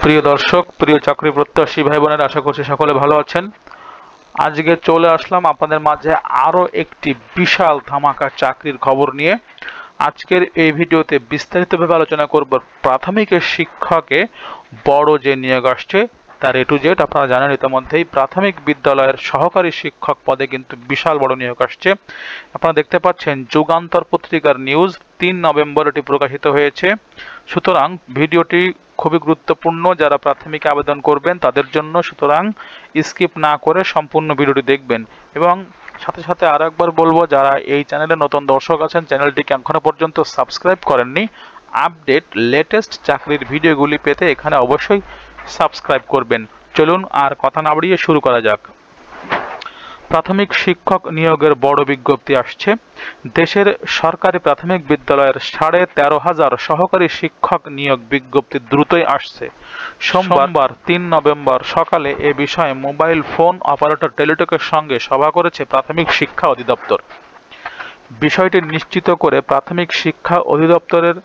প্রিয় দর্শক, প্রিয় চাকরি প্রত্যাশী ভাই বোনেরা, আশা করছি সকলে ভালো আছেন। আজকে চলে আসলাম আপনাদের মাঝে আরও একটি বিশাল ধামাকা চাকরির খবর নিয়ে। আজকের এই ভিডিওতে বিস্তারিতভাবে আলোচনা করব প্রাথমিক শিক্ষকে বড় যে নিয়োগ আসছে তার A to Z। আপনারা জানেন ইতিমধ্যেই প্রাথমিক বিদ্যালয়ের সহকারী শিক্ষক পদে কিন্তু বিশাল বড় নিয়োগ আসছে। আপনারা দেখতে পাচ্ছেন যুগান্তর পত্রিকার নিউজ 3 নভেম্বর এটি প্রকাশিত হয়েছে। সুতরাং ভিডিওটি খুবই গুরুত্বপূর্ণ যারা প্রাথমিকে আবেদন করবেন তাদের জন্য, সুতরাং স্কিপ না করে সম্পূর্ণ ভিডিওটি দেখবেন। এবং সাথে সাথে আর একবার বলবো, যারা এই চ্যানেলে নতুন দর্শক আছেন, চ্যানেলটিকে এখনো পর্যন্ত সাবস্ক্রাইব করেননি, আপডেট লেটেস্ট চাকরির ভিডিওগুলি পেতে এখানে অবশ্যই সাবস্ক্রাইব করবেন। চলুন আর কথা না বাড়িয়ে শুরু করা যাক। প্রাথমিক শিক্ষক নিয়োগের বড় বিজ্ঞপ্তি আসছে। দেশের সরকারি প্রাথমিক বিদ্যালয়ের 13,500 সহকারী শিক্ষক নিয়োগ বিজ্ঞপ্তি দ্রুতই আসছে। সোমবার 3 নভেম্বর সকালে এ বিষয়ে মোবাইল ফোন অপারেটর টেলিটকের সঙ্গে সভা করেছে প্রাথমিক শিক্ষা অধিদপ্তর। বিষয়টি নিশ্চিত করে প্রাথমিক শিক্ষা অধিদপ্তরের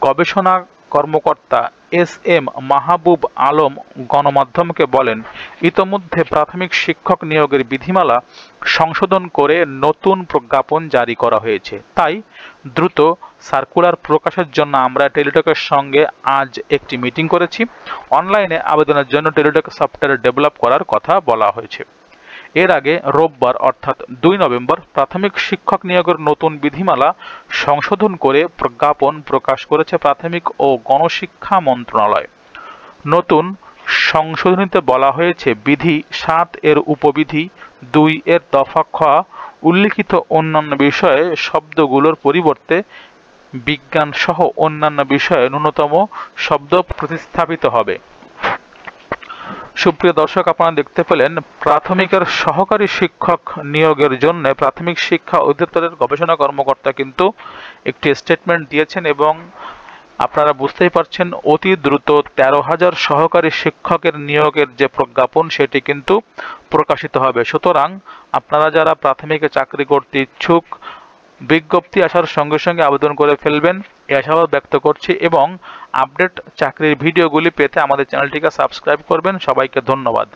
গবেষণা কর্মকর্তা SM মাহবুব আলম গণমাধ্যমকে বলেন, ইতোমধ্যে প্রাথমিক শিক্ষক নিয়োগের বিধিমালা সংশোধন করে নতুন প্রজ্ঞাপন জারি করা হয়েছে। তাই দ্রুত সার্কুলার প্রকাশের জন্য আমরা টেলিটকের সঙ্গে আজ একটি মিটিং করেছি। অনলাইনে আবেদনের জন্য টেলিটক সফটওয়্যার ডেভেলপ করার কথা বলা হয়েছে। এর আগে রোববার অর্থাৎ 2 নভেম্বর প্রাথমিক শিক্ষক নিয়োগের নতুন বিধিমালা সংশোধন করে প্রজ্ঞাপন প্রকাশ করেছে প্রাথমিক ও গণশিক্ষা মন্ত্রণালয়। নতুন সংশোধনীতে বলা হয়েছে, বিধি 7 এর উপবিধি 2 এর দফা খ উল্লিখিত অন্যান্য বিষয়ে শব্দগুলোর পরিবর্তে বিজ্ঞান সহ অন্যান্য বিষয়ে ন্যূনতম শব্দ প্রতিস্থাপিত হবে। সুপ্রিয় দর্শক, আপনারা দেখতে পেলেন প্রাথমিকের সহকারী শিক্ষক নিয়োগের জন্য প্রাথমিক শিক্ষা অধিদপ্তরের গবেষণা কর্মকর্তা কিন্তু একটি স্টেটমেন্ট দিয়েছেন এবং আপনারা বুঝতেই পারছেন অতি দ্রুত 13,000 সহকারী শিক্ষকের নিয়োগের যে প্রজ্ঞাপন সেটি কিন্তু প্রকাশিত হবে। সুতরাং আপনারা যারা প্রাথমিকে চাকরি করতে ইচ্ছুক, বিজ্ঞপ্তি আসার সঙ্গে সঙ্গে আবেদন করে ফেলবেন এই আশাবাদ ব্যক্ত করছি এবং আপডেট চাকরির ভিডিওগুলি পেতে আমাদের চ্যানেলটিকে সাবস্ক্রাইব করবেন। সবাইকে ধন্যবাদ।